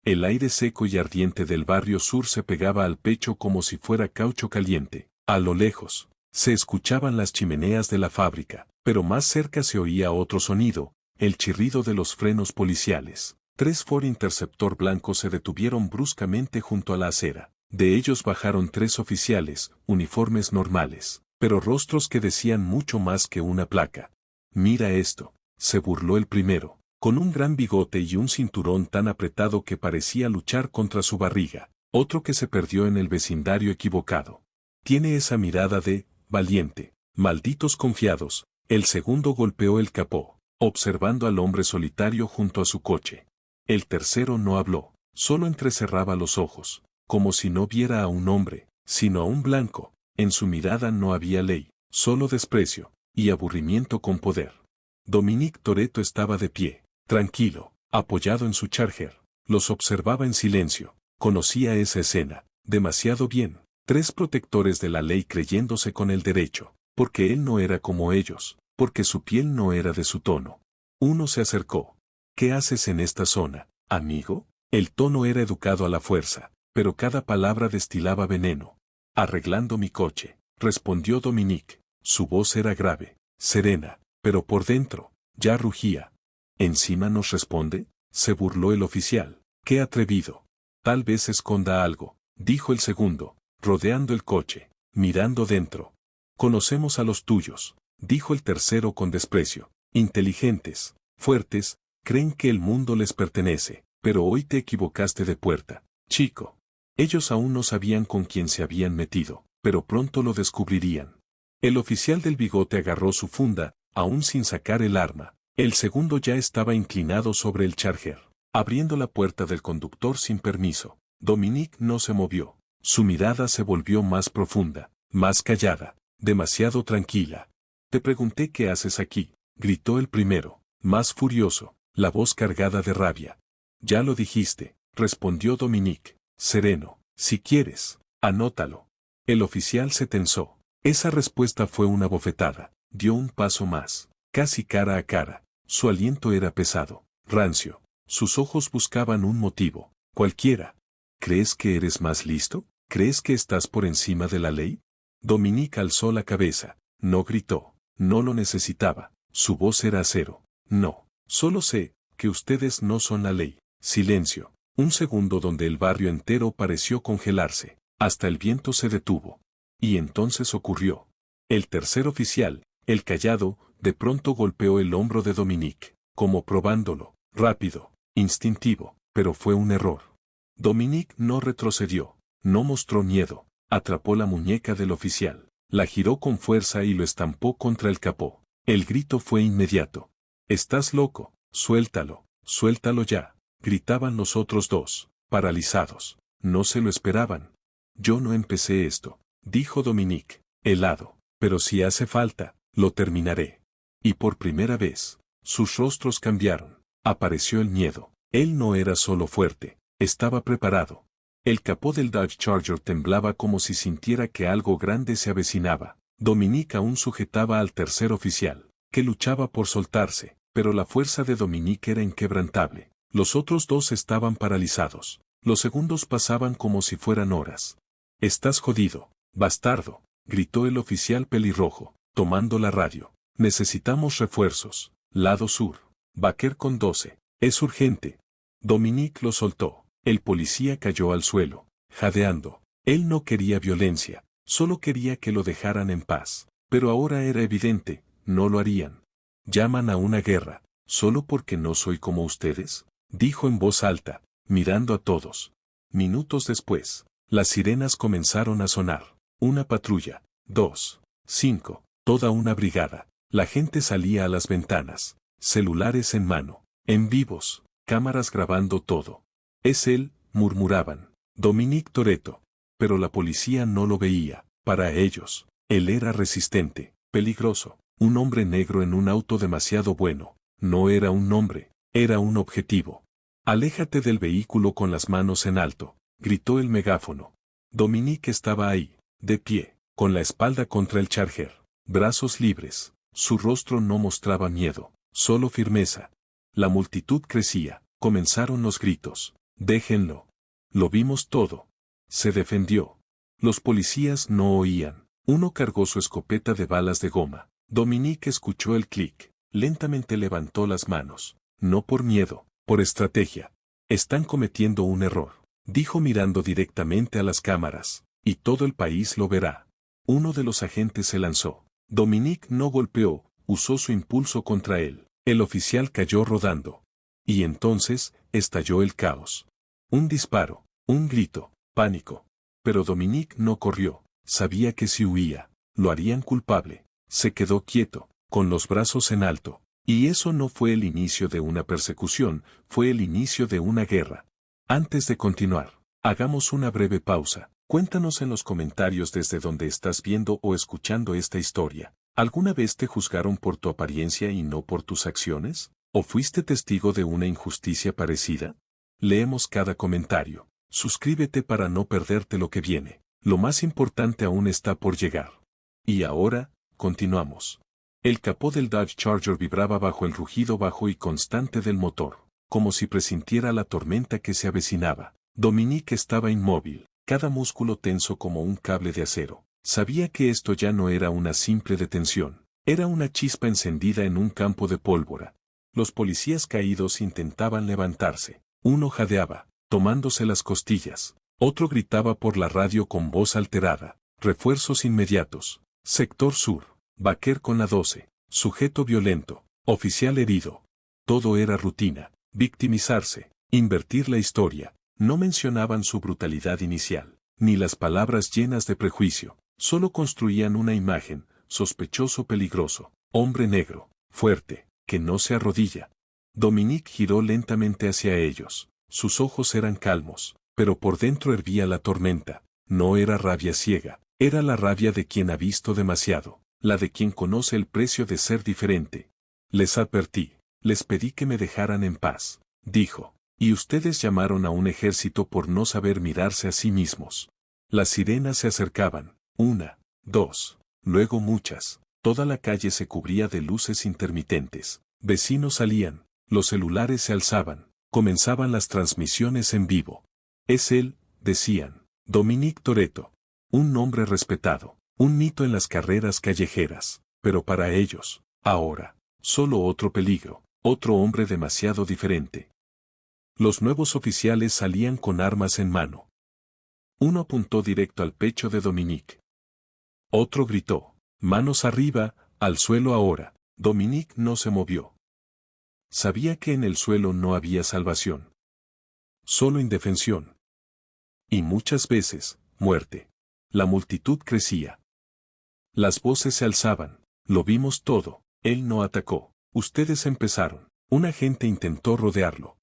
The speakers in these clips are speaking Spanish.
El aire seco y ardiente del barrio sur se pegaba al pecho como si fuera caucho caliente. A lo lejos, se escuchaban las chimeneas de la fábrica, pero más cerca se oía otro sonido, el chirrido de los frenos policiales. 3 Ford Interceptor blancos se detuvieron bruscamente junto a la acera. De ellos bajaron 3 oficiales, uniformes normales, pero rostros que decían mucho más que una placa. «Mira esto», se burló el primero, con un gran bigote y un cinturón tan apretado que parecía luchar contra su barriga. Otro que se perdió en el vecindario equivocado. Tiene esa mirada de valiente. Malditos confiados. El segundo golpeó el capó, observando al hombre solitario junto a su coche. El tercero no habló, solo entrecerraba los ojos, como si no viera a un hombre, sino a un blanco. En su mirada no había ley, solo desprecio y aburrimiento con poder. Dominique Toretto estaba de pie, tranquilo, apoyado en su Charger. Los observaba en silencio. Conocía esa escena, demasiado bien. 3 protectores de la ley creyéndose con el derecho, porque él no era como ellos, porque su piel no era de su tono. Uno se acercó. «¿Qué haces en esta zona, amigo?» El tono era educado a la fuerza, pero cada palabra destilaba veneno. «Arreglando mi coche», respondió Dominique. Su voz era grave, serena, pero por dentro, ya rugía. «¿Encima nos responde?», se burló el oficial. «Qué atrevido. Tal vez esconda algo», dijo el segundo, rodeando el coche, mirando dentro. «Conocemos a los tuyos», dijo el tercero con desprecio. «Inteligentes, fuertes, creen que el mundo les pertenece, pero hoy te equivocaste de puerta, chico». Ellos aún no sabían con quién se habían metido, pero pronto lo descubrirían. El oficial del bigote agarró su funda, aún sin sacar el arma. El segundo ya estaba inclinado sobre el Charger, abriendo la puerta del conductor sin permiso. Dominique no se movió. Su mirada se volvió más profunda, más callada, demasiado tranquila. «Te pregunté qué haces aquí», gritó el primero, más furioso, la voz cargada de rabia. «Ya lo dijiste», respondió Dominique, sereno. «Si quieres, anótalo». El oficial se tensó. Esa respuesta fue una bofetada. Dio un paso más, casi cara a cara. Su aliento era pesado, rancio. Sus ojos buscaban un motivo, cualquiera. «¿Crees que eres más listo? ¿Crees que estás por encima de la ley?» Dominique alzó la cabeza. No gritó. No lo necesitaba. Su voz era acero. «No. Solo sé que ustedes no son la ley». Silencio. Un segundo donde el barrio entero pareció congelarse. Hasta el viento se detuvo. Y entonces ocurrió. El tercer oficial, el callado, de pronto golpeó el hombro de Dominique, como probándolo. Rápido, instintivo, pero fue un error. Dominique no retrocedió, no mostró miedo. Atrapó la muñeca del oficial, la giró con fuerza y lo estampó contra el capó. El grito fue inmediato. «Estás loco, suéltalo, suéltalo ya», gritaban los otros dos, paralizados. No se lo esperaban. «Yo no empecé esto», dijo Dominique, helado, «pero si hace falta, lo terminaré». Y por primera vez, sus rostros cambiaron. Apareció el miedo. Él no era solo fuerte, estaba preparado. El capó del Dodge Charger temblaba como si sintiera que algo grande se avecinaba. Dominique aún sujetaba al tercer oficial, que luchaba por soltarse, pero la fuerza de Dominique era inquebrantable. Los otros dos estaban paralizados. Los segundos pasaban como si fueran horas. «Estás jodido, bastardo», gritó el oficial pelirrojo, tomando la radio. «Necesitamos refuerzos. Lado sur. Baker con 12. Es urgente». Dominique lo soltó. El policía cayó al suelo, jadeando. Él no quería violencia, solo quería que lo dejaran en paz. Pero ahora era evidente, no lo harían. «¿Llaman a una guerra, solo porque no soy como ustedes?», dijo en voz alta, mirando a todos. Minutos después, las sirenas comenzaron a sonar. Una patrulla, 2, 5, toda una brigada. La gente salía a las ventanas, celulares en mano, en vivos, cámaras grabando todo. «Es él», murmuraban. «Dominique Toretto». Pero la policía no lo veía. Para ellos, él era resistente, peligroso, un hombre negro en un auto demasiado bueno. No era un nombre, era un objetivo. «Aléjate del vehículo con las manos en alto», gritó el megáfono. Dominique estaba ahí, de pie, con la espalda contra el Charger, brazos libres. Su rostro no mostraba miedo, solo firmeza. La multitud crecía, comenzaron los gritos. Déjenlo. Lo vimos todo. Se defendió. Los policías no oían. Uno cargó su escopeta de balas de goma. Dominique escuchó el clic. Lentamente levantó las manos. No por miedo, por estrategia. Están cometiendo un error, dijo mirando directamente a las cámaras. Y todo el país lo verá. Uno de los agentes se lanzó. Dominique no golpeó, usó su impulso contra él. El oficial cayó rodando. Y entonces, estalló el caos. Un disparo, un grito, pánico. Pero Dominique no corrió. Sabía que si huía, lo harían culpable. Se quedó quieto, con los brazos en alto. Y eso no fue el inicio de una persecución, fue el inicio de una guerra. Antes de continuar, hagamos una breve pausa. Cuéntanos en los comentarios desde donde estás viendo o escuchando esta historia. ¿Alguna vez te juzgaron por tu apariencia y no por tus acciones? ¿O fuiste testigo de una injusticia parecida? Leemos cada comentario. Suscríbete para no perderte lo que viene. Lo más importante aún está por llegar. Y ahora, continuamos. El capó del Dodge Charger vibraba bajo el rugido bajo y constante del motor, como si presintiera la tormenta que se avecinaba. Dominique estaba inmóvil, cada músculo tenso como un cable de acero. Sabía que esto ya no era una simple detención, era una chispa encendida en un campo de pólvora. Los policías caídos intentaban levantarse. Uno jadeaba, tomándose las costillas. Otro gritaba por la radio con voz alterada. Refuerzos inmediatos. Sector sur. Baker con la 12. Sujeto violento. Oficial herido. Todo era rutina. Victimizarse. Invertir la historia. No mencionaban su brutalidad inicial, ni las palabras llenas de prejuicio. Solo construían una imagen, sospechoso peligroso. Hombre negro. Fuerte. Que no se arrodilla. Dominique giró lentamente hacia ellos. Sus ojos eran calmos, pero por dentro hervía la tormenta. No era rabia ciega, era la rabia de quien ha visto demasiado, la de quien conoce el precio de ser diferente. Les advertí, les pedí que me dejaran en paz, dijo, y ustedes llamaron a un ejército por no saber mirarse a sí mismos. Las sirenas se acercaban, una, dos, luego muchas, toda la calle se cubría de luces intermitentes, vecinos salían, los celulares se alzaban, comenzaban las transmisiones en vivo. Es él, decían, Dominique Toretto. Un nombre respetado, un mito en las carreras callejeras, pero para ellos, ahora, solo otro peligro, otro hombre demasiado diferente. Los nuevos oficiales salían con armas en mano. Uno apuntó directo al pecho de Dominique. Otro gritó, manos arriba, al suelo ahora. Dominique no se movió. Sabía que en el suelo no había salvación. Solo indefensión. Y muchas veces, muerte. La multitud crecía. Las voces se alzaban. Lo vimos todo. Él no atacó. Ustedes empezaron. Un agente intentó rodearlo.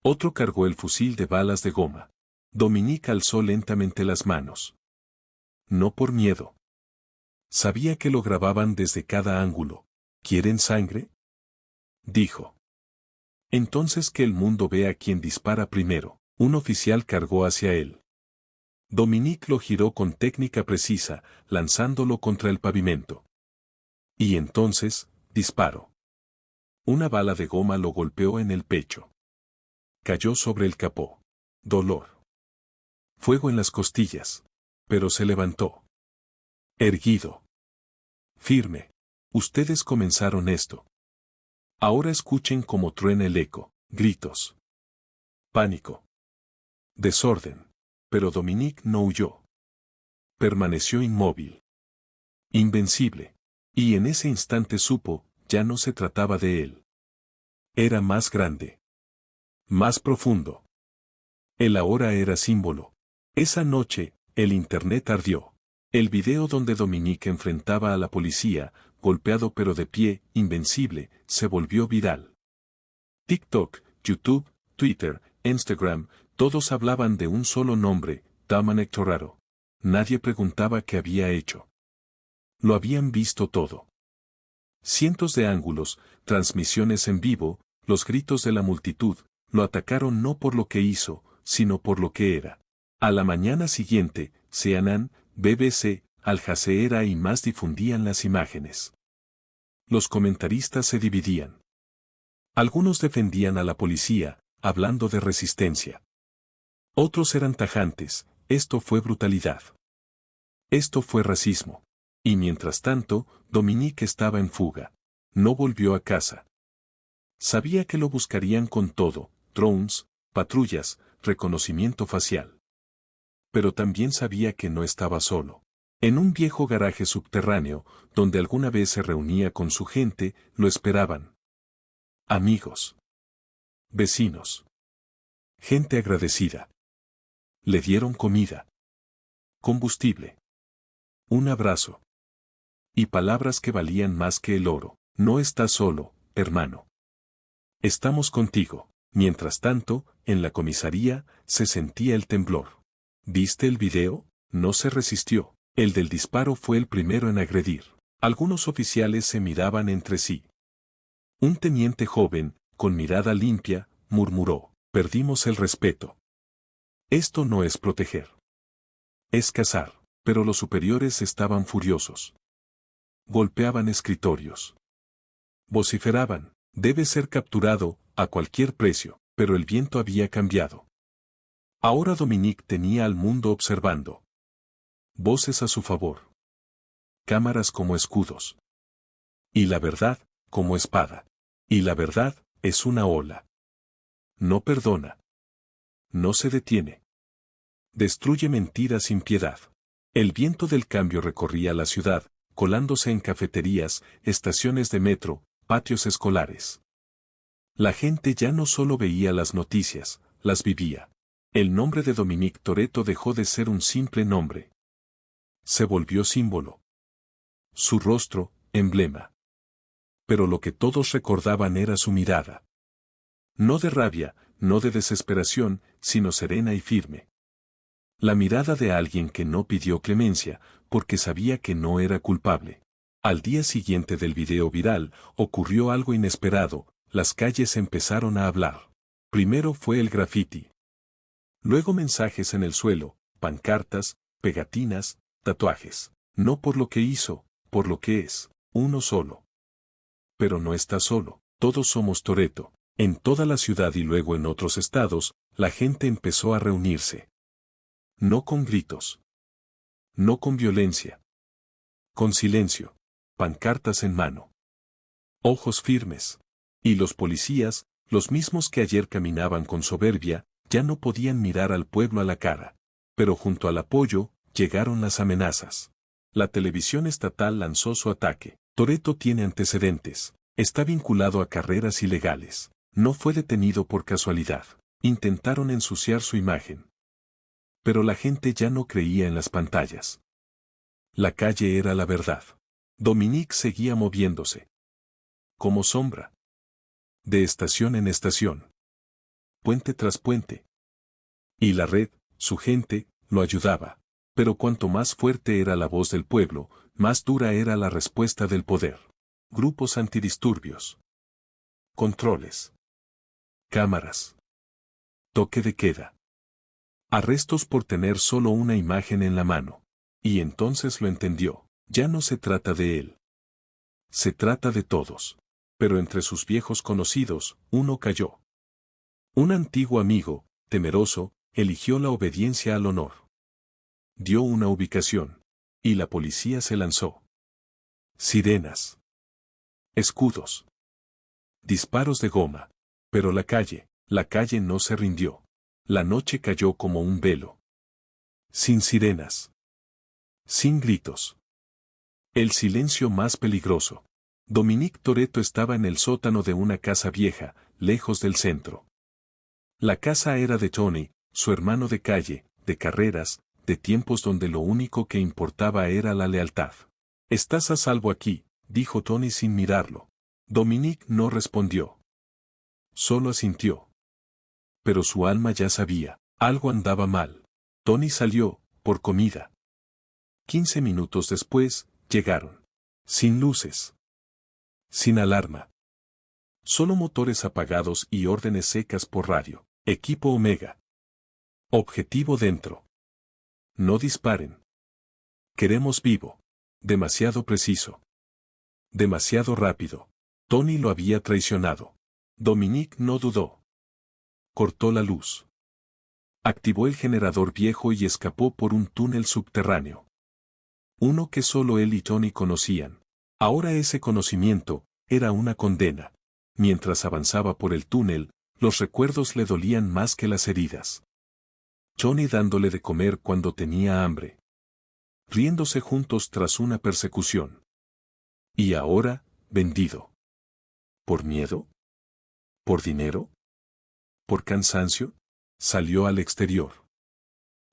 Otro cargó el fusil de balas de goma. Dominique alzó lentamente las manos. No por miedo. Sabía que lo grababan desde cada ángulo. ¿Quieren sangre? Dijo. Entonces que el mundo vea quién dispara primero. Un oficial cargó hacia él. Dominique lo giró con técnica precisa, lanzándolo contra el pavimento. Y entonces, disparó. Una bala de goma lo golpeó en el pecho. Cayó sobre el capó. Dolor. Fuego en las costillas. Pero se levantó. Erguido. Firme. Ustedes comenzaron esto. Ahora escuchen cómo truena el eco, gritos. Pánico. Desorden. Pero Dominique no huyó. Permaneció inmóvil. Invencible. Y en ese instante supo, ya no se trataba de él. Era más grande. Más profundo. Él ahora era símbolo. Esa noche, el internet ardió. El video donde Dominique enfrentaba a la policía, golpeado pero de pie, invencible, se volvió viral. TikTok, YouTube, Twitter, Instagram, todos hablaban de un solo nombre, Dominique Toretto. Nadie preguntaba qué había hecho. Lo habían visto todo. Cientos de ángulos, transmisiones en vivo, los gritos de la multitud, lo atacaron no por lo que hizo, sino por lo que era. A la mañana siguiente, CNN, BBC, Al Jazeera y más difundían las imágenes. Los comentaristas se dividían. Algunos defendían a la policía, hablando de resistencia. Otros eran tajantes, esto fue brutalidad. Esto fue racismo. Y mientras tanto, Dominique estaba en fuga. No volvió a casa. Sabía que lo buscarían con todo, drones, patrullas, reconocimiento facial. Pero también sabía que no estaba solo. En un viejo garaje subterráneo, donde alguna vez se reunía con su gente, lo esperaban. Amigos. Vecinos. Gente agradecida. Le dieron comida. Combustible. Un abrazo. Y palabras que valían más que el oro. No estás solo, hermano. Estamos contigo. Mientras tanto, en la comisaría, se sentía el temblor. ¿Viste el video? No se resistió. El del disparo fue el primero en agredir. Algunos oficiales se miraban entre sí. Un teniente joven, con mirada limpia, murmuró: perdimos el respeto. Esto no es proteger. Es cazar. Pero los superiores estaban furiosos. Golpeaban escritorios. Vociferaban: debe ser capturado, a cualquier precio, pero el viento había cambiado. Ahora Dominique tenía al mundo observando. Voces a su favor. Cámaras como escudos. Y la verdad, como espada. Y la verdad, es una ola. No perdona. No se detiene. Destruye mentiras sin piedad. El viento del cambio recorría la ciudad, colándose en cafeterías, estaciones de metro, patios escolares. La gente ya no solo veía las noticias, las vivía. El nombre de Dominique Toretto dejó de ser un simple nombre. Se volvió símbolo. Su rostro, emblema. Pero lo que todos recordaban era su mirada. No de rabia, no de desesperación, sino serena y firme. La mirada de alguien que no pidió clemencia, porque sabía que no era culpable. Al día siguiente del video viral, ocurrió algo inesperado, las calles empezaron a hablar. Primero fue el graffiti. Luego mensajes en el suelo, pancartas, pegatinas, tatuajes. No por lo que hizo, por lo que es, uno solo. Pero no está solo, todos somos Toretto. En toda la ciudad y luego en otros estados, la gente empezó a reunirse. No con gritos. No con violencia. Con silencio. Pancartas en mano. Ojos firmes. Y los policías, los mismos que ayer caminaban con soberbia, ya no podían mirar al pueblo a la cara. Pero junto al apoyo, llegaron las amenazas. La televisión estatal lanzó su ataque. Toretto tiene antecedentes. Está vinculado a carreras ilegales. No fue detenido por casualidad. Intentaron ensuciar su imagen. Pero la gente ya no creía en las pantallas. La calle era la verdad. Dominique seguía moviéndose. Como sombra. De estación en estación. Puente tras puente. Y la red, su gente, lo ayudaba. Pero cuanto más fuerte era la voz del pueblo, más dura era la respuesta del poder. Grupos antidisturbios. Controles. Cámaras. Toque de queda. Arrestos por tener solo una imagen en la mano. Y entonces lo entendió. Ya no se trata de él. Se trata de todos. Pero entre sus viejos conocidos, uno cayó. Un antiguo amigo, temeroso, eligió la obediencia al honor. Dio una ubicación. Y la policía se lanzó. Sirenas. Escudos. Disparos de goma. Pero la calle no se rindió. La noche cayó como un velo. Sin sirenas. Sin gritos. El silencio más peligroso. Dominique Toretto estaba en el sótano de una casa vieja, lejos del centro. La casa era de Tony, su hermano de calle, de carreras, de tiempos donde lo único que importaba era la lealtad. «Estás a salvo aquí», dijo Tony sin mirarlo. Dominique no respondió. Solo asintió. Pero su alma ya sabía, algo andaba mal. Tony salió, por comida. 15 minutos después, llegaron. Sin luces. Sin alarma. Solo motores apagados y órdenes secas por radio. Equipo Omega. Objetivo dentro. No disparen. Queremos vivo. Demasiado preciso. Demasiado rápido. Tony lo había traicionado. Dominique no dudó. cortó la luz. Activó el generador viejo y escapó por un túnel subterráneo. Uno que solo él y Johnny conocían. Ahora ese conocimiento era una condena. Mientras avanzaba por el túnel, los recuerdos le dolían más que las heridas. Johnny dándole de comer cuando tenía hambre. Riéndose juntos tras una persecución. Y ahora, vendido. ¿Por miedo? ¿Por dinero? ¿Por cansancio? Salió al exterior.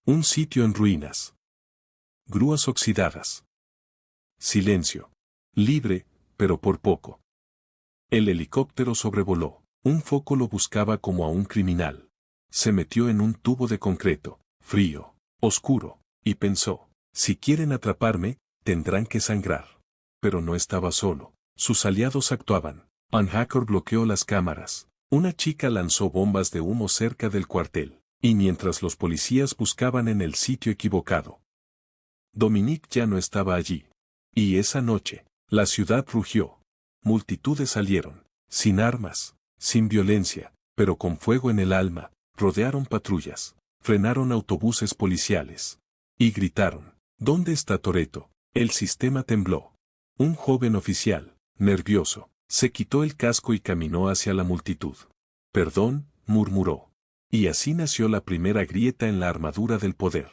Un sitio en ruinas. Grúas oxidadas. Silencio. Libre, pero por poco. El helicóptero sobrevoló. Un foco lo buscaba como a un criminal. Se metió en un tubo de concreto, frío, oscuro, y pensó, si quieren atraparme, tendrán que sangrar. Pero no estaba solo. Sus aliados actuaban. Un hacker bloqueó las cámaras. Una chica lanzó bombas de humo cerca del cuartel. Y mientras los policías buscaban en el sitio equivocado. Dominique ya no estaba allí. Y esa noche, la ciudad rugió. Multitudes salieron, sin armas, sin violencia, pero con fuego en el alma, rodearon patrullas, frenaron autobuses policiales. Y gritaron, ¿dónde está Toretto? El sistema tembló. Un joven oficial, nervioso, se quitó el casco y caminó hacia la multitud. Perdón, murmuró. Y así nació la primera grieta en la armadura del poder.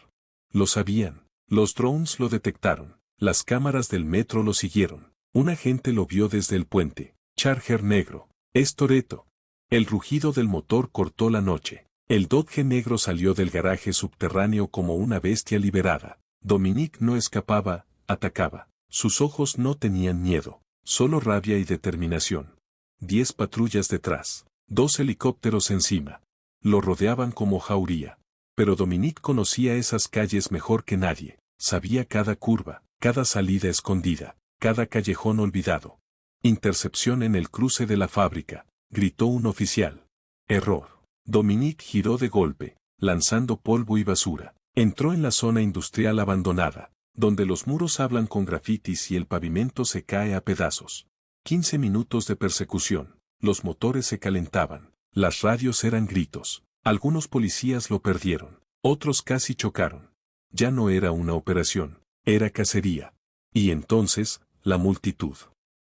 Lo sabían, los drones lo detectaron, las cámaras del metro lo siguieron. Un agente lo vio desde el puente. Charger negro. Es Toretto. El rugido del motor cortó la noche. El Dodge negro salió del garaje subterráneo como una bestia liberada. Dominique no escapaba, atacaba. Sus ojos no tenían miedo, solo rabia y determinación. 10 patrullas detrás, 2 helicópteros encima. Lo rodeaban como jauría. Pero Dominique conocía esas calles mejor que nadie. Sabía cada curva, cada salida escondida, cada callejón olvidado. Intercepción en el cruce de la fábrica, gritó un oficial. Error. Dominique giró de golpe, lanzando polvo y basura. Entró en la zona industrial abandonada, donde los muros hablan con grafitis y el pavimento se cae a pedazos. 15 minutos de persecución. Los motores se calentaban. Las radios eran gritos. Algunos policías lo perdieron. Otros casi chocaron. Ya no era una operación. Era cacería. Y entonces, la multitud.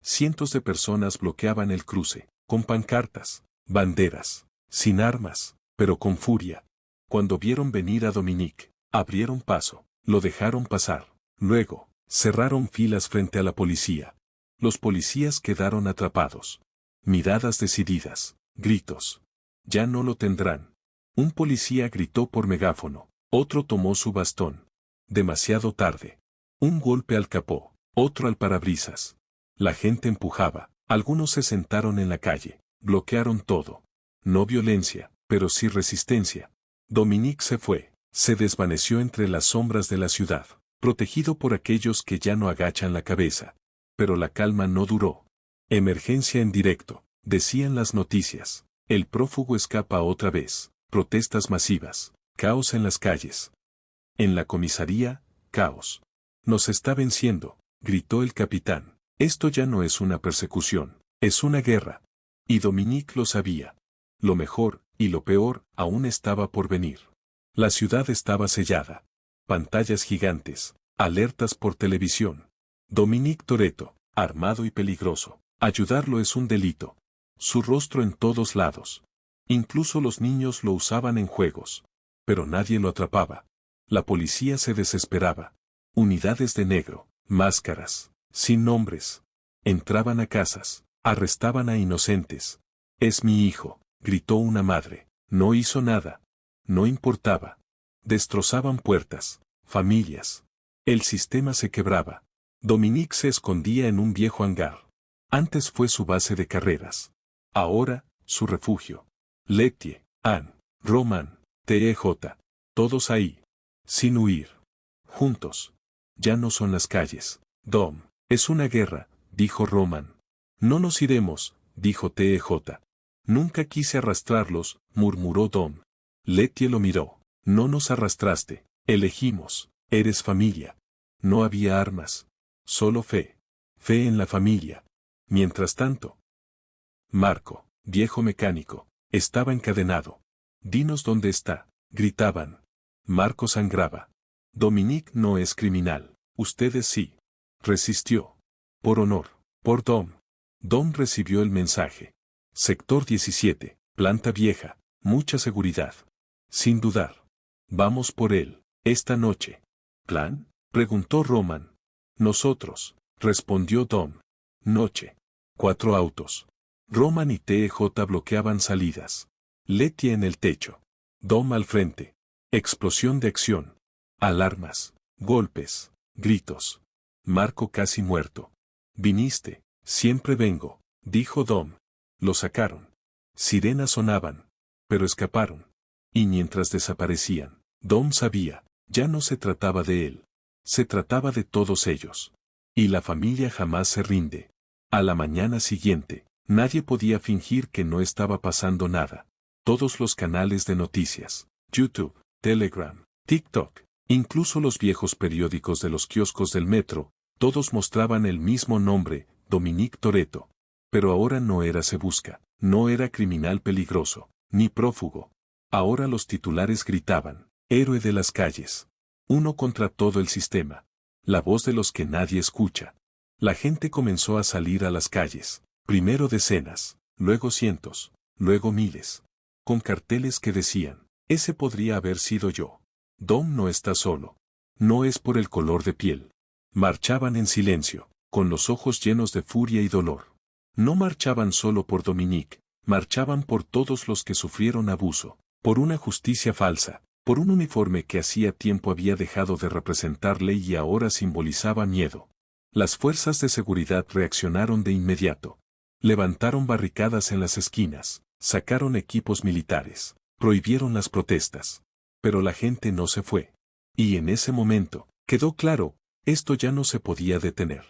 Cientos de personas bloqueaban el cruce, con pancartas, banderas, sin armas, pero con furia. Cuando vieron venir a Dominique, abrieron paso, lo dejaron pasar. Luego, cerraron filas frente a la policía. Los policías quedaron atrapados. Miradas decididas, gritos. Ya no lo tendrán. Un policía gritó por megáfono, otro tomó su bastón. Demasiado tarde. Un golpe al capó, otro al parabrisas. La gente empujaba, algunos se sentaron en la calle, bloquearon todo. No violencia, pero sí resistencia. Dominique se fue, se desvaneció entre las sombras de la ciudad, protegido por aquellos que ya no agachan la cabeza. Pero la calma no duró. Emergencia en directo, decían las noticias. El prófugo escapa otra vez. Protestas masivas. Caos en las calles. En la comisaría, caos. Nos está venciendo, gritó el capitán. Esto ya no es una persecución, es una guerra. Y Dominique lo sabía. Lo mejor, y lo peor, aún estaba por venir. La ciudad estaba sellada. Pantallas gigantes, alertas por televisión. Dominique Toretto, armado y peligroso. Ayudarlo es un delito. Su rostro en todos lados. Incluso los niños lo usaban en juegos. Pero nadie lo atrapaba. La policía se desesperaba. Unidades de negro, máscaras, sin nombres. Entraban a casas, arrestaban a inocentes. Es mi hijo, gritó una madre. No hizo nada. No importaba. Destrozaban puertas, familias. El sistema se quebraba. Dominique se escondía en un viejo hangar. Antes fue su base de carreras. Ahora, su refugio. Lettie, Anne, Roman, TEJ. Todos ahí. Sin huir. Juntos. Ya no son las calles. Dom. Es una guerra, dijo Roman. No nos iremos, dijo TEJ. Nunca quise arrastrarlos, murmuró Dom. Lettie lo miró. No nos arrastraste. Elegimos. Eres familia. No había armas. Solo fe. Fe en la familia. Mientras tanto. Marco, viejo mecánico, estaba encadenado. Dinos dónde está, gritaban. Marco sangraba. Dominique no es criminal, ustedes sí. Resistió. Por honor, por Dom. Dom recibió el mensaje. Sector 17, planta vieja, mucha seguridad. Sin dudar. Vamos por él, esta noche. ¿Plan? Preguntó Roman. Nosotros, respondió Dom. Noche. 4 autos. Roman y TJ bloqueaban salidas. Letty en el techo. Dom al frente. Explosión de acción. Alarmas, golpes, gritos. Marco casi muerto. Viniste, siempre vengo, dijo Dom. Lo sacaron. Sirenas sonaban. Pero escaparon. Y mientras desaparecían, Dom sabía, ya no se trataba de él. Se trataba de todos ellos. Y la familia jamás se rinde. A la mañana siguiente, nadie podía fingir que no estaba pasando nada. Todos los canales de noticias, YouTube, Telegram, TikTok, incluso los viejos periódicos de los kioscos del metro, todos mostraban el mismo nombre, Dominique Toretto. Pero ahora no era Se Busca, no era criminal peligroso, ni prófugo. Ahora los titulares gritaban, héroe de las calles. Uno contra todo el sistema. La voz de los que nadie escucha. La gente comenzó a salir a las calles, primero decenas, luego cientos, luego miles. Con carteles que decían, ese podría haber sido yo. Dom no está solo. No es por el color de piel. Marchaban en silencio, con los ojos llenos de furia y dolor. No marchaban solo por Dominique, marchaban por todos los que sufrieron abuso, por una justicia falsa, por un uniforme que hacía tiempo había dejado de representar ley y ahora simbolizaba miedo. Las fuerzas de seguridad reaccionaron de inmediato. Levantaron barricadas en las esquinas, sacaron equipos militares, prohibieron las protestas. Pero la gente no se fue. Y en ese momento, quedó claro, esto ya no se podía detener.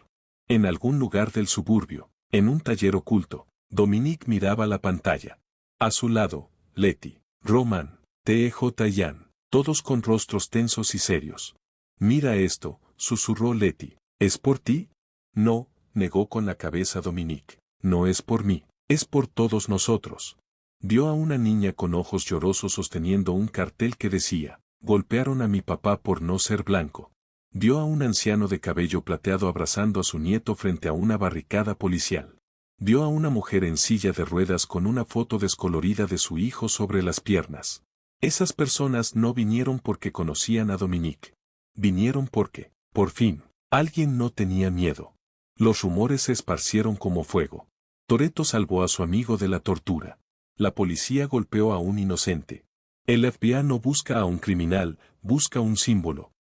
En algún lugar del suburbio, en un taller oculto, Dominique miraba la pantalla. A su lado, Letty, Roman, TJ y Jan, todos con rostros tensos y serios. Mira esto, susurró Letty. ¿Es por ti? No, negó con la cabeza Dominique. No es por mí, es por todos nosotros. Vio a una niña con ojos llorosos sosteniendo un cartel que decía, golpearon a mi papá por no ser blanco. Vio a un anciano de cabello plateado abrazando a su nieto frente a una barricada policial. Vio a una mujer en silla de ruedas con una foto descolorida de su hijo sobre las piernas. Esas personas no vinieron porque conocían a Dominique. Vinieron porque, por fin, alguien no tenía miedo. Los rumores se esparcieron como fuego. Toretto salvó a su amigo de la tortura. La policía golpeó a un inocente. El FBI no busca a un criminal, busca un símbolo.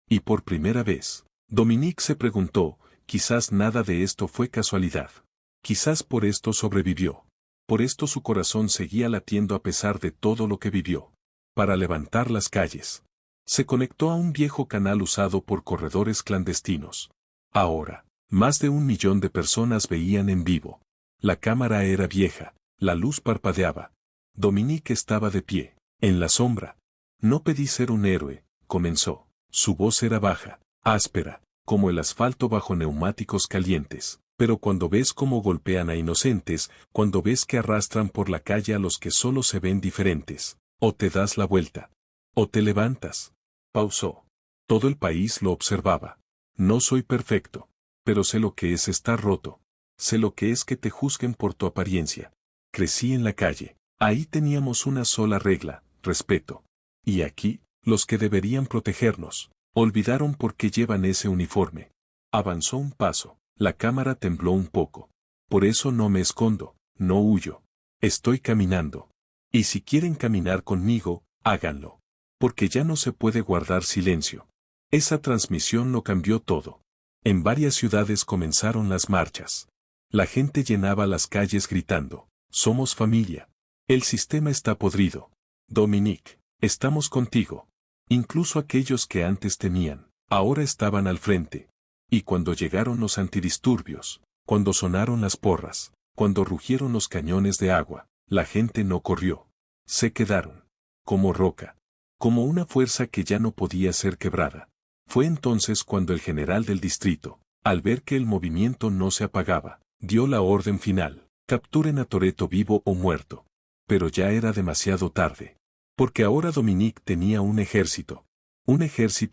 Y por primera vez, Dominique se preguntó, quizás nada de esto fue casualidad. Quizás por esto sobrevivió. Por esto su corazón seguía latiendo a pesar de todo lo que vivió. Para levantar las calles. Se conectó a un viejo canal usado por corredores clandestinos. Ahora, más de 1 millón de personas veían en vivo. La cámara era vieja, la luz parpadeaba. Dominique estaba de pie, en la sombra. No pedí ser un héroe, comenzó. Su voz era baja, áspera, como el asfalto bajo neumáticos calientes. Pero cuando ves cómo golpean a inocentes, cuando ves que arrastran por la calle a los que solo se ven diferentes, o te das la vuelta, o te levantas. Pausó. Todo el país lo observaba. No soy perfecto, pero sé lo que es estar roto. Sé lo que es que te juzguen por tu apariencia. Crecí en la calle. Ahí teníamos una sola regla, respeto. Y aquí, los que deberían protegernos, olvidaron por qué llevan ese uniforme. Avanzó un paso. La cámara tembló un poco. Por eso no me escondo, no huyo. Estoy caminando. Y si quieren caminar conmigo, háganlo. Porque ya no se puede guardar silencio. Esa transmisión lo cambió todo. En varias ciudades comenzaron las marchas. La gente llenaba las calles gritando, somos familia. El sistema está podrido. Dominique, estamos contigo. Incluso aquellos que antes temían, ahora estaban al frente. Y cuando llegaron los antidisturbios, cuando sonaron las porras, cuando rugieron los cañones de agua, la gente no corrió. Se quedaron. Como roca. Como una fuerza que ya no podía ser quebrada. Fue entonces cuando el general del distrito, al ver que el movimiento no se apagaba, dio la orden final, capturen a Toretto vivo o muerto. pero ya era demasiado tarde. Porque ahora Dominique tenía un ejército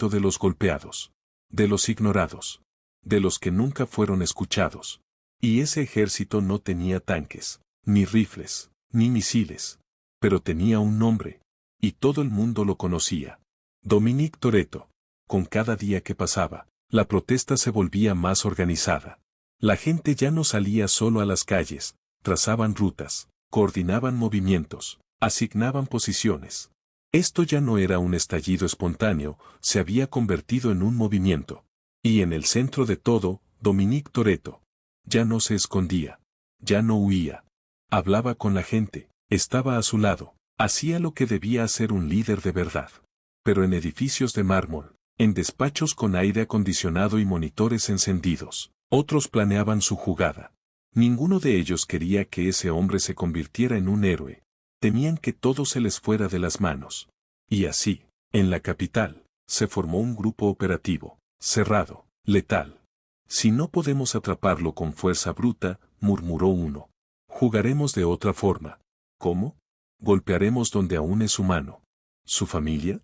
de los golpeados, de los ignorados, de los que nunca fueron escuchados. Y ese ejército no tenía tanques, ni rifles, ni misiles, pero tenía un nombre, y todo el mundo lo conocía. Dominique Toretto. Con cada día que pasaba, la protesta se volvía más organizada. La gente ya no salía solo a las calles, trazaban rutas, coordinaban movimientos, asignaban posiciones. Esto ya no era un estallido espontáneo, se había convertido en un movimiento. Y en el centro de todo, Dominique Toretto. Ya no se escondía, ya no huía. Hablaba con la gente, estaba a su lado, hacía lo que debía hacer un líder de verdad. Pero en edificios de mármol, en despachos con aire acondicionado y monitores encendidos, otros planeaban su jugada. Ninguno de ellos quería que ese hombre se convirtiera en un héroe. Temían que todo se les fuera de las manos. Y así, en la capital, se formó un grupo operativo, cerrado, letal. Si no podemos atraparlo con fuerza bruta, murmuró uno. Jugaremos de otra forma. ¿Cómo? Golpearemos donde aún es humano. ¿Su familia?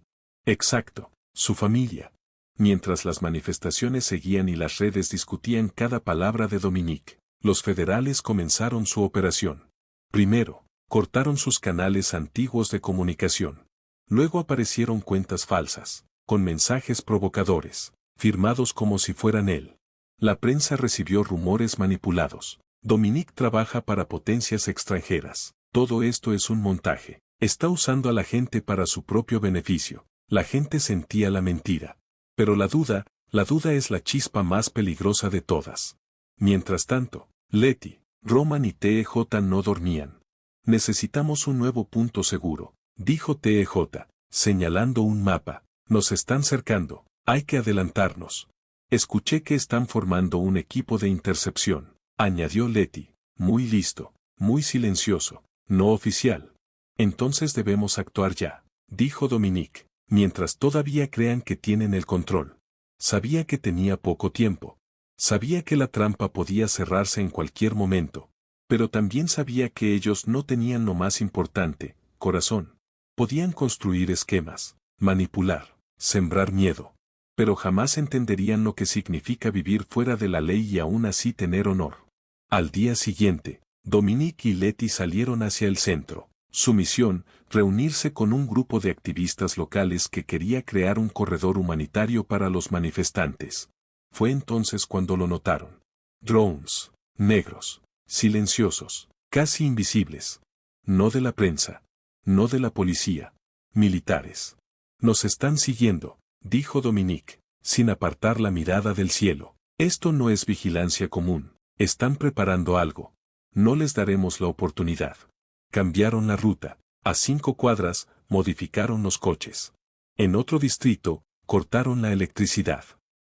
Exacto, su familia. Mientras las manifestaciones seguían y las redes discutían cada palabra de Dominique, los federales comenzaron su operación. Primero, cortaron sus canales antiguos de comunicación. Luego aparecieron cuentas falsas, con mensajes provocadores, firmados como si fueran él. La prensa recibió rumores manipulados. Dominique trabaja para potencias extranjeras. Todo esto es un montaje. Está usando a la gente para su propio beneficio. La gente sentía la mentira. Pero la duda es la chispa más peligrosa de todas. Mientras tanto, Letty, Roman y TEJ no dormían. Necesitamos un nuevo punto seguro, dijo TEJ, señalando un mapa. Nos están cercando, hay que adelantarnos. Escuché que están formando un equipo de intercepción, añadió Letty, muy listo, muy silencioso, no oficial. Entonces debemos actuar ya, dijo Dominique, mientras todavía crean que tienen el control. Sabía que tenía poco tiempo. Sabía que la trampa podía cerrarse en cualquier momento. Pero también sabía que ellos no tenían lo más importante, corazón. Podían construir esquemas, manipular, sembrar miedo. Pero jamás entenderían lo que significa vivir fuera de la ley y aún así tener honor. Al día siguiente, Dominique y Letty salieron hacia el centro. Su misión, reunirse con un grupo de activistas locales que quería crear un corredor humanitario para los manifestantes. Fue entonces cuando lo notaron. Drones, negros, silenciosos, casi invisibles. No de la prensa, no de la policía, militares. Nos están siguiendo, dijo Dominique, sin apartar la mirada del cielo. Esto no es vigilancia común, están preparando algo. No les daremos la oportunidad. Cambiaron la ruta. A 5 cuadras, modificaron los coches. En otro distrito, cortaron la electricidad.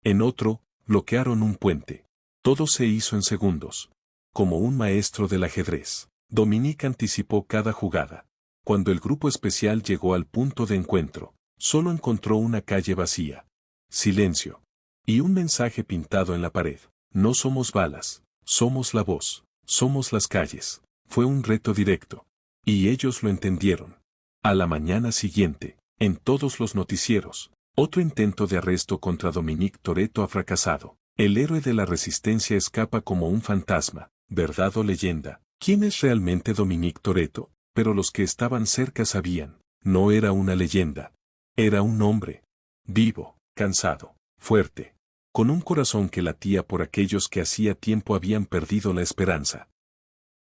En otro, bloquearon un puente. Todo se hizo en segundos. Como un maestro del ajedrez, Dominique anticipó cada jugada. Cuando el grupo especial llegó al punto de encuentro, solo encontró una calle vacía. Silencio. Y un mensaje pintado en la pared. No somos balas, somos la voz, somos las calles. Fue un reto directo. Y ellos lo entendieron. A la mañana siguiente, en todos los noticieros, otro intento de arresto contra Dominique Toretto ha fracasado. El héroe de la resistencia escapa como un fantasma, ¿verdad o leyenda? ¿Quién es realmente Dominique Toretto? Pero los que estaban cerca sabían, no era una leyenda. Era un hombre. Vivo, cansado, fuerte. Con un corazón que latía por aquellos que hacía tiempo habían perdido la esperanza.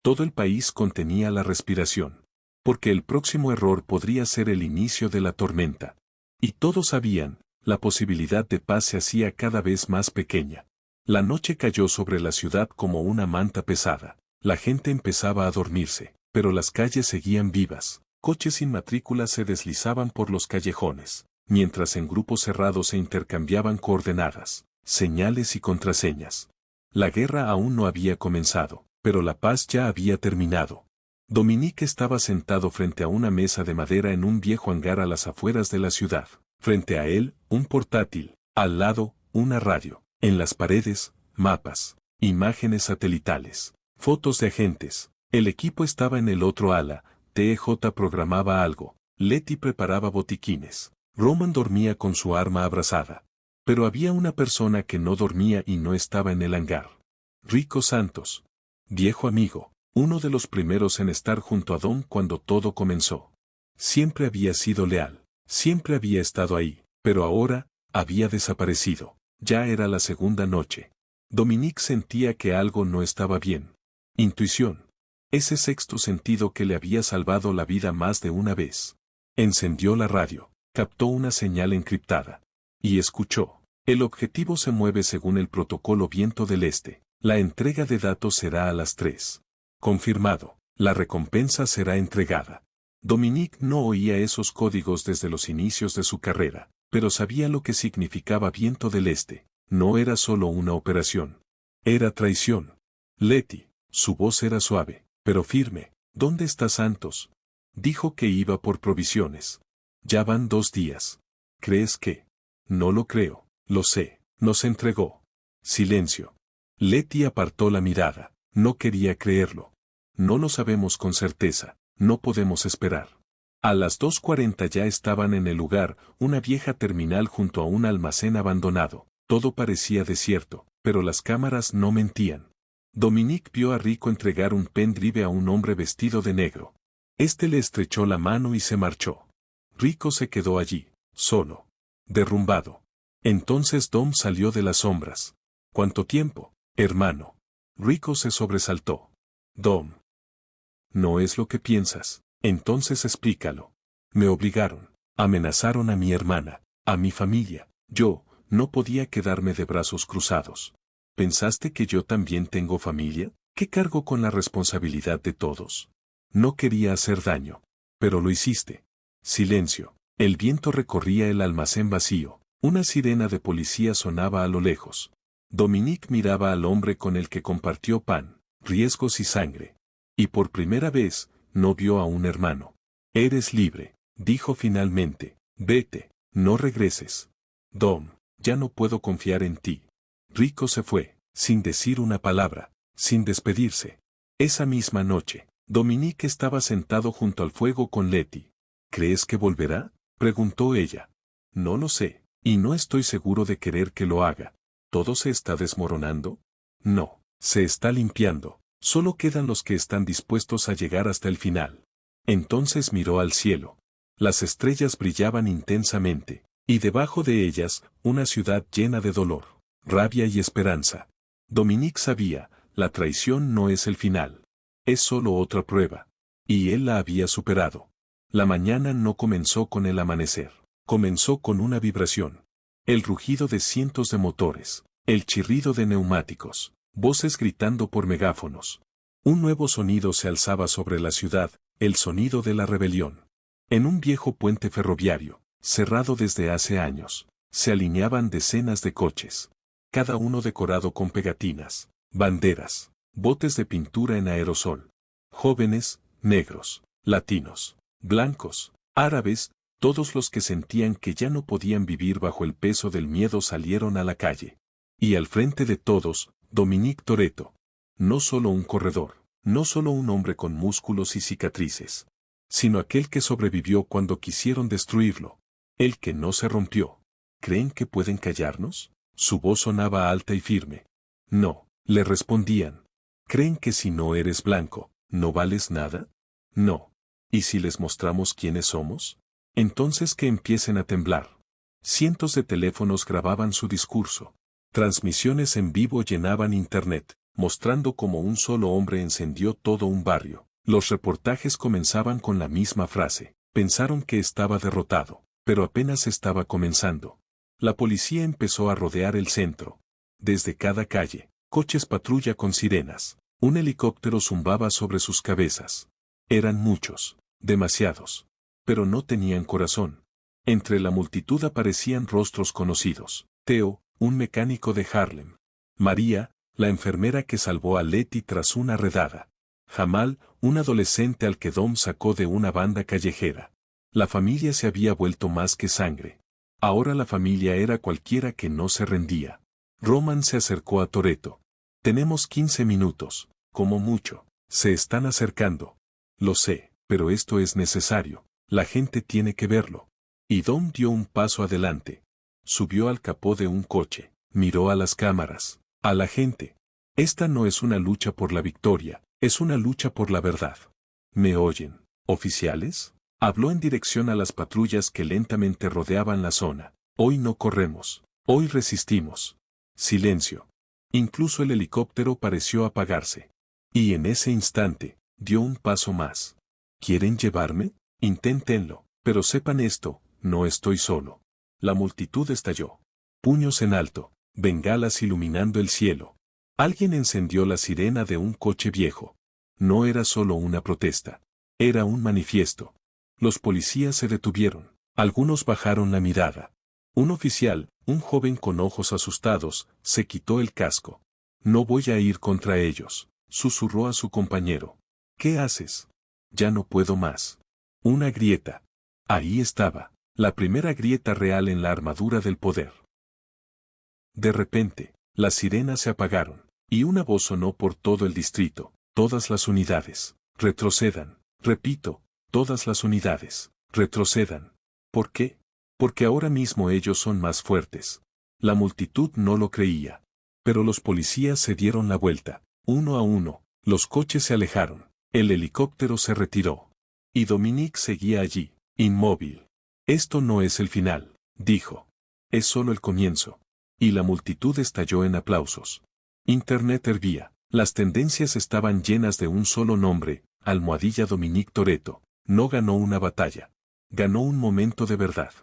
Todo el país contenía la respiración. Porque el próximo error podría ser el inicio de la tormenta. Y todos sabían, la posibilidad de paz se hacía cada vez más pequeña. La noche cayó sobre la ciudad como una manta pesada. La gente empezaba a dormirse, pero las calles seguían vivas. Coches sin matrícula se deslizaban por los callejones, mientras en grupos cerrados se intercambiaban coordenadas, señales y contraseñas. La guerra aún no había comenzado, pero la paz ya había terminado. Dominique estaba sentado frente a una mesa de madera en un viejo hangar a las afueras de la ciudad. Frente a él, un portátil, al lado, una radio. En las paredes, mapas, imágenes satelitales, fotos de agentes. El equipo estaba en el otro ala, TJ programaba algo, Letty preparaba botiquines. Roman dormía con su arma abrazada. Pero había una persona que no dormía y no estaba en el hangar. Rico Santos. Viejo amigo, uno de los primeros en estar junto a Dom cuando todo comenzó. Siempre había sido leal, siempre había estado ahí, pero ahora, había desaparecido. Ya era la segunda noche. Dominique sentía que algo no estaba bien. Intuición. Ese sexto sentido que le había salvado la vida más de una vez. Encendió la radio, captó una señal encriptada. Y escuchó. El objetivo se mueve según el protocolo Viento del Este. La entrega de datos será a las 3. Confirmado. La recompensa será entregada. Dominique no oía esos códigos desde los inicios de su carrera, pero sabía lo que significaba Viento del Este. No era solo una operación. Era traición. Letty, su voz era suave, pero firme. ¿Dónde está Santos? Dijo que iba por provisiones. Ya van 2 días. ¿Crees que? No lo creo. Lo sé. Nos entregó. Silencio. Letty apartó la mirada. No quería creerlo. No lo sabemos con certeza. No podemos esperar. A las 2:40 ya estaban en el lugar, una vieja terminal junto a un almacén abandonado. Todo parecía desierto, pero las cámaras no mentían. Dominique vio a Rico entregar un pendrive a un hombre vestido de negro. Este le estrechó la mano y se marchó. Rico se quedó allí, solo. Derrumbado. Entonces Dom salió de las sombras. ¿Cuánto tiempo, hermano? Rico se sobresaltó. Dom. No es lo que piensas. Entonces explícalo. Me obligaron. Amenazaron a mi hermana, a mi familia. Yo, no podía quedarme de brazos cruzados. ¿Pensaste que yo también tengo familia? ¿Qué cargo con la responsabilidad de todos? No quería hacer daño. Pero lo hiciste. Silencio. El viento recorría el almacén vacío. Una sirena de policía sonaba a lo lejos. Dominique miraba al hombre con el que compartió pan, riesgos y sangre. Y por primera vez, no vio a un hermano. Eres libre, dijo finalmente. Vete, no regreses. Dom, ya no puedo confiar en ti. Rico se fue, sin decir una palabra, sin despedirse. Esa misma noche, Dominique estaba sentado junto al fuego con Letty. ¿Crees que volverá? Preguntó ella. No lo sé, y no estoy seguro de querer que lo haga. ¿Todo se está desmoronando? No, se está limpiando. Solo quedan los que están dispuestos a llegar hasta el final. Entonces miró al cielo. Las estrellas brillaban intensamente, y debajo de ellas, una ciudad llena de dolor, rabia y esperanza. Dominique sabía, la traición no es el final. Es solo otra prueba. Y él la había superado. La mañana no comenzó con el amanecer. Comenzó con una vibración. El rugido de cientos de motores, el chirrido de neumáticos, voces gritando por megáfonos. Un nuevo sonido se alzaba sobre la ciudad, el sonido de la rebelión. En un viejo puente ferroviario, cerrado desde hace años, se alineaban decenas de coches. Cada uno decorado con pegatinas, banderas, botes de pintura en aerosol. Jóvenes, negros, latinos, blancos, árabes, todos los que sentían que ya no podían vivir bajo el peso del miedo salieron a la calle. Y al frente de todos, Dominique Toretto. No solo un corredor, no solo un hombre con músculos y cicatrices, sino aquel que sobrevivió cuando quisieron destruirlo. El que no se rompió. ¿Creen que pueden callarnos? Su voz sonaba alta y firme. No, le respondían. ¿Creen que si no eres blanco, no vales nada? No. ¿Y si les mostramos quiénes somos? Entonces que empiecen a temblar. Cientos de teléfonos grababan su discurso. Transmisiones en vivo llenaban internet, mostrando cómo un solo hombre encendió todo un barrio. Los reportajes comenzaban con la misma frase. Pensaron que estaba derrotado, pero apenas estaba comenzando. La policía empezó a rodear el centro. Desde cada calle, coches patrulla con sirenas. Un helicóptero zumbaba sobre sus cabezas. Eran muchos, demasiados. Pero no tenían corazón. Entre la multitud aparecían rostros conocidos. Theo, un mecánico de Harlem. María, la enfermera que salvó a Letty tras una redada. Jamal, un adolescente al que Dom sacó de una banda callejera. La familia se había vuelto más que sangre. Ahora la familia era cualquiera que no se rendía. Roman se acercó a Toretto. Tenemos 15 minutos, como mucho. Se están acercando. Lo sé. pero esto es necesario. La gente tiene que verlo. Y Dom dio un paso adelante. Subió al capó de un coche, miró a las cámaras, a la gente. Esta no es una lucha por la victoria, es una lucha por la verdad. ¿Me oyen, oficiales? Habló en dirección a las patrullas que lentamente rodeaban la zona. Hoy no corremos, hoy resistimos. Silencio. Incluso el helicóptero pareció apagarse. Y en ese instante, dio un paso más. ¿Quieren llevarme? Inténtenlo, pero sepan esto, no estoy solo. La multitud estalló. Puños en alto, bengalas iluminando el cielo. Alguien encendió la sirena de un coche viejo. No era solo una protesta. Era un manifiesto. Los policías se detuvieron. Algunos bajaron la mirada. Un oficial, un joven con ojos asustados, se quitó el casco. No voy a ir contra ellos, susurró a su compañero. ¿Qué haces? Ya no puedo más. Una grieta. Ahí estaba, la primera grieta real en la armadura del poder. De repente, las sirenas se apagaron, y una voz sonó por todo el distrito. Todas las unidades, retrocedan. Repito, todas las unidades, retrocedan. ¿Por qué? Porque ahora mismo ellos son más fuertes. La multitud no lo creía. Pero los policías se dieron la vuelta. Uno a uno, los coches se alejaron. El helicóptero se retiró. Y Dominique seguía allí, inmóvil. Esto no es el final, dijo. Es solo el comienzo. Y la multitud estalló en aplausos. Internet hervía. Las tendencias estaban llenas de un solo nombre, almohadilla Dominique Toretto. No ganó una batalla. Ganó un momento de verdad.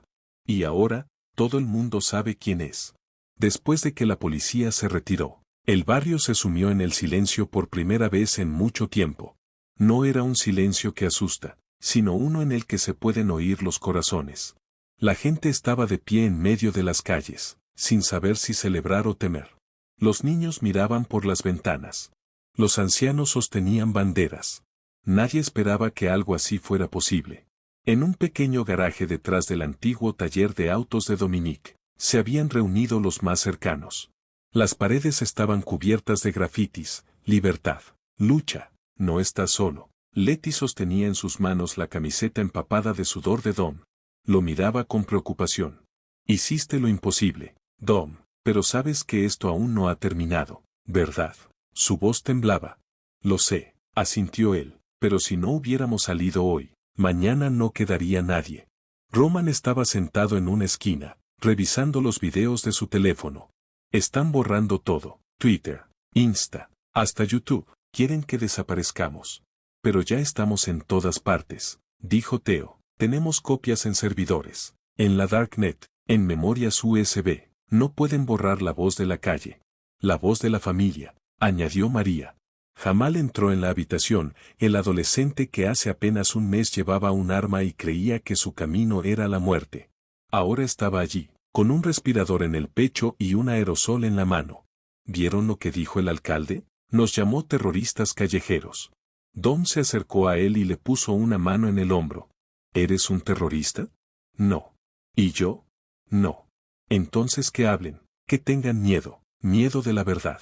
Y ahora, todo el mundo sabe quién es. Después de que la policía se retiró, el barrio se sumió en el silencio por primera vez en mucho tiempo. No era un silencio que asusta, sino uno en el que se pueden oír los corazones. La gente estaba de pie en medio de las calles, sin saber si celebrar o temer. Los niños miraban por las ventanas. Los ancianos sostenían banderas. Nadie esperaba que algo así fuera posible. En un pequeño garaje detrás del antiguo taller de autos de Dominique, se habían reunido los más cercanos. Las paredes estaban cubiertas de grafitis, libertad, lucha, no estás solo. Letty sostenía en sus manos la camiseta empapada de sudor de Dom. Lo miraba con preocupación. Hiciste lo imposible, Dom, pero sabes que esto aún no ha terminado, ¿verdad? Su voz temblaba. Lo sé, asintió él, pero si no hubiéramos salido hoy, mañana no quedaría nadie. Roman estaba sentado en una esquina, revisando los videos de su teléfono. Están borrando todo, Twitter, Insta, hasta YouTube, quieren que desaparezcamos. Pero ya estamos en todas partes, dijo Theo. Tenemos copias en servidores, en la Darknet, en memorias USB. No pueden borrar la voz de la calle. La voz de la familia, añadió María. Jamal entró en la habitación, el adolescente que hace apenas un mes llevaba un arma y creía que su camino era la muerte. Ahora estaba allí, con un respirador en el pecho y un aerosol en la mano. ¿Vieron lo que dijo el alcalde? Nos llamó terroristas callejeros. Dom se acercó a él y le puso una mano en el hombro. ¿Eres un terrorista? No. ¿Y yo? No. Entonces que hablen, que tengan miedo, miedo de la verdad.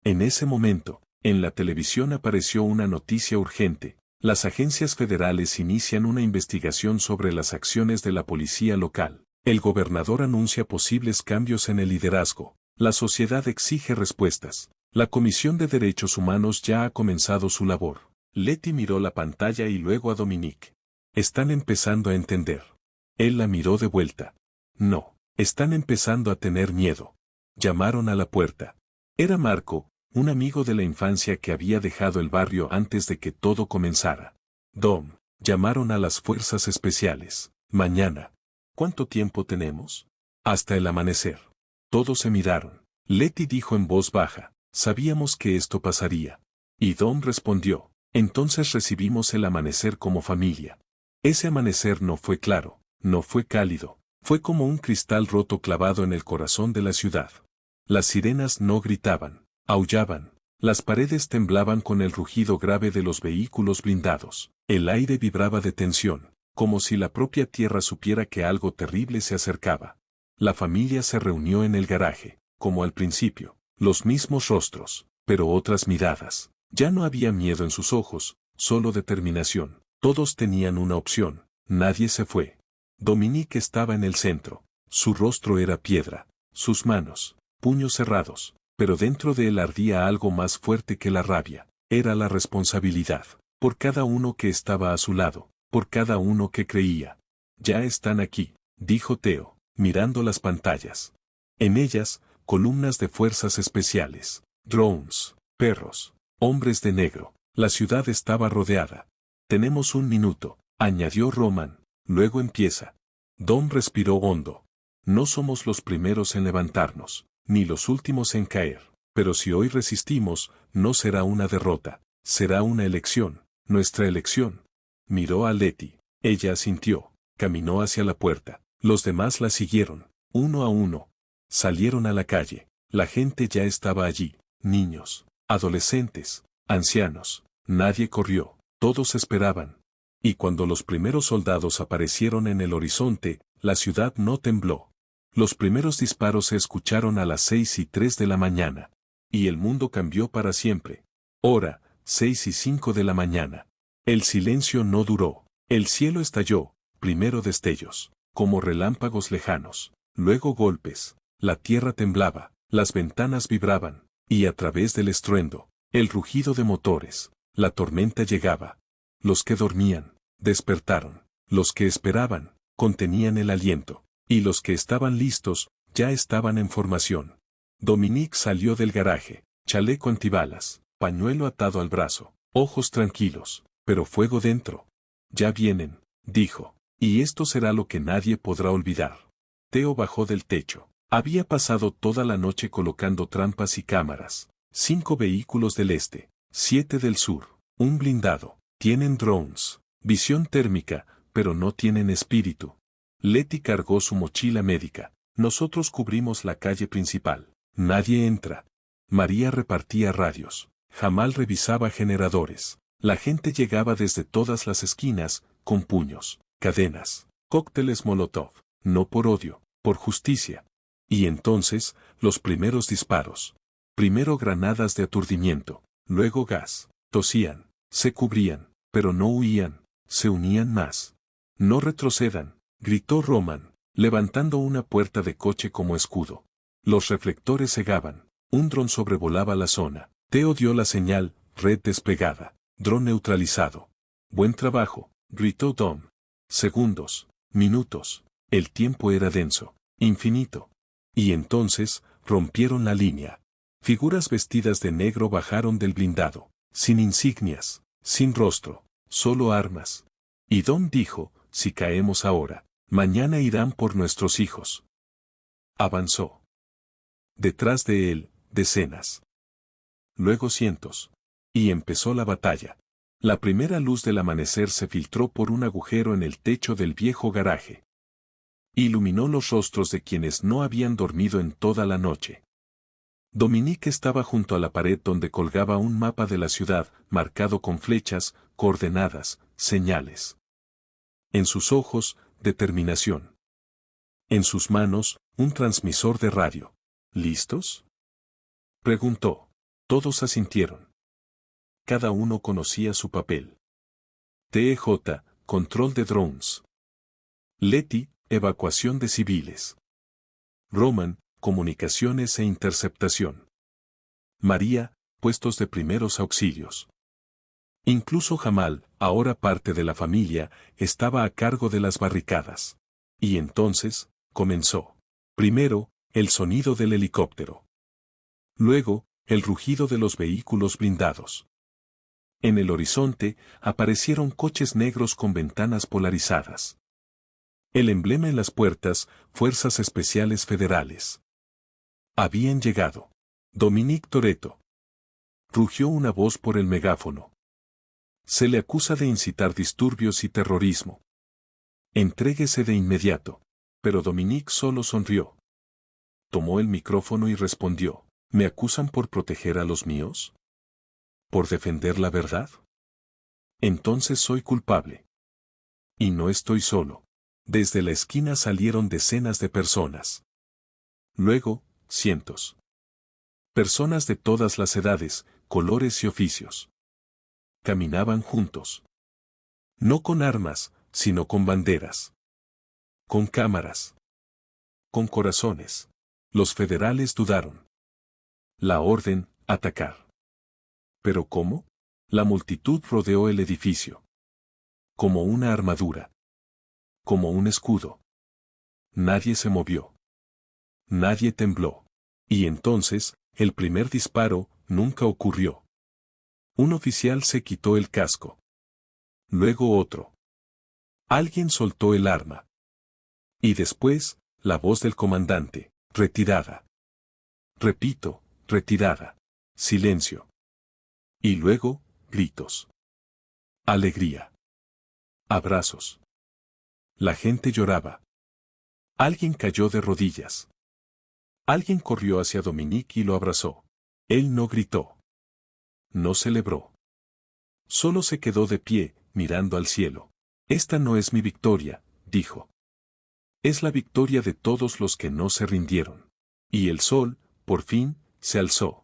En ese momento, en la televisión apareció una noticia urgente. Las agencias federales inician una investigación sobre las acciones de la policía local. El gobernador anuncia posibles cambios en el liderazgo. La sociedad exige respuestas. La Comisión de Derechos Humanos ya ha comenzado su labor. Letty miró la pantalla y luego a Dominique. Están empezando a entender. Él la miró de vuelta. No, están empezando a tener miedo. Llamaron a la puerta. Era Marco, un amigo de la infancia que había dejado el barrio antes de que todo comenzara. Dom, llamaron a las fuerzas especiales. Mañana. ¿Cuánto tiempo tenemos? Hasta el amanecer. Todos se miraron. Letty dijo en voz baja, sabíamos que esto pasaría. Y Dom respondió, entonces recibimos el amanecer como familia. Ese amanecer no fue claro, no fue cálido, fue como un cristal roto clavado en el corazón de la ciudad. Las sirenas no gritaban, aullaban, las paredes temblaban con el rugido grave de los vehículos blindados, el aire vibraba de tensión, como si la propia tierra supiera que algo terrible se acercaba. La familia se reunió en el garaje, como al principio, los mismos rostros, pero otras miradas. Ya no había miedo en sus ojos, solo determinación. Todos tenían una opción, nadie se fue. Dominique estaba en el centro. Su rostro era piedra, sus manos, puños cerrados, pero dentro de él ardía algo más fuerte que la rabia. Era la responsabilidad, por cada uno que estaba a su lado, por cada uno que creía. Ya están aquí, dijo Theo, mirando las pantallas. En ellas, columnas de fuerzas especiales, drones, perros, hombres de negro. La ciudad estaba rodeada. Tenemos un minuto, añadió Roman, luego empieza. Dom respiró hondo. No somos los primeros en levantarnos, ni los últimos en caer, pero si hoy resistimos, no será una derrota, será una elección, nuestra elección. Miró a Letty, ella asintió, caminó hacia la puerta, los demás la siguieron, uno a uno. Salieron a la calle, la gente ya estaba allí, niños, adolescentes, ancianos, nadie corrió, todos esperaban. Y cuando los primeros soldados aparecieron en el horizonte, la ciudad no tembló. Los primeros disparos se escucharon a las 6:03 de la mañana. Y el mundo cambió para siempre. Hora, 6:05 de la mañana. El silencio no duró. El cielo estalló, primero destellos, como relámpagos lejanos, luego golpes. La tierra temblaba, las ventanas vibraban, y a través del estruendo, el rugido de motores, la tormenta llegaba. Los que dormían, despertaron. Los que esperaban, contenían el aliento. Y los que estaban listos, ya estaban en formación. Dominique salió del garaje, chaleco antibalas, pañuelo atado al brazo, ojos tranquilos, pero fuego dentro. Ya vienen, dijo, y esto será lo que nadie podrá olvidar. Theo bajó del techo. Había pasado toda la noche colocando trampas y cámaras. 5 vehículos del este, 7 del sur, un blindado. Tienen drones, visión térmica, pero no tienen espíritu. Letty cargó su mochila médica. Nosotros cubrimos la calle principal. Nadie entra. María repartía radios. Jamal revisaba generadores. La gente llegaba desde todas las esquinas, con puños, cadenas, cócteles Molotov. No por odio, por justicia. Y entonces, los primeros disparos. Primero granadas de aturdimiento, luego gas. Tosían, se cubrían, pero no huían, se unían más. No retrocedan, gritó Roman, levantando una puerta de coche como escudo. Los reflectores cegaban, un dron sobrevolaba la zona. Theo dio la señal, red despegada, dron neutralizado. Buen trabajo, gritó Dom. Segundos, minutos, el tiempo era denso, infinito. Y entonces, rompieron la línea. Figuras vestidas de negro bajaron del blindado, sin insignias, sin rostro, solo armas. Y Dom dijo, si caemos ahora, mañana irán por nuestros hijos. Avanzó. Detrás de él, decenas. Luego cientos. Y empezó la batalla. La primera luz del amanecer se filtró por un agujero en el techo del viejo garaje. Iluminó los rostros de quienes no habían dormido en toda la noche. Dominique estaba junto a la pared donde colgaba un mapa de la ciudad, marcado con flechas, coordenadas, señales. En sus ojos, determinación. En sus manos, un transmisor de radio. ¿Listos?, preguntó. Todos asintieron. Cada uno conocía su papel. TEJ, control de drones. Letty, evacuación de civiles. Roman, comunicaciones e interceptación. María, puestos de primeros auxilios. Incluso Jamal, ahora parte de la familia, estaba a cargo de las barricadas. Y entonces, comenzó. Primero, el sonido del helicóptero. Luego, el rugido de los vehículos blindados. En el horizonte, aparecieron coches negros con ventanas polarizadas. El emblema en las puertas, Fuerzas Especiales Federales. Habían llegado. Dominique Toretto. Rugió una voz por el megáfono. Se le acusa de incitar disturbios y terrorismo. Entréguese de inmediato. Pero Dominique solo sonrió. Tomó el micrófono y respondió. ¿Me acusan por proteger a los míos? ¿Por defender la verdad? Entonces soy culpable. Y no estoy solo. Desde la esquina salieron decenas de personas. Luego, cientos. Personas de todas las edades, colores y oficios. Caminaban juntos. No con armas, sino con banderas. Con cámaras. Con corazones. Los federales dudaron. La orden, atacar. ¿Pero cómo? La multitud rodeó el edificio. Como una armadura. Como un escudo. Nadie se movió. Nadie tembló. Y entonces, el primer disparo, nunca ocurrió. Un oficial se quitó el casco. Luego otro. Alguien soltó el arma. Y después, la voz del comandante, retirada. Repito, retirada. Silencio. Y luego, gritos. Alegría. Abrazos. La gente lloraba. Alguien cayó de rodillas. Alguien corrió hacia Dominique y lo abrazó. Él no gritó. No celebró. Solo se quedó de pie, mirando al cielo. Esta no es mi victoria, dijo. Es la victoria de todos los que no se rindieron. Y el sol, por fin, se alzó.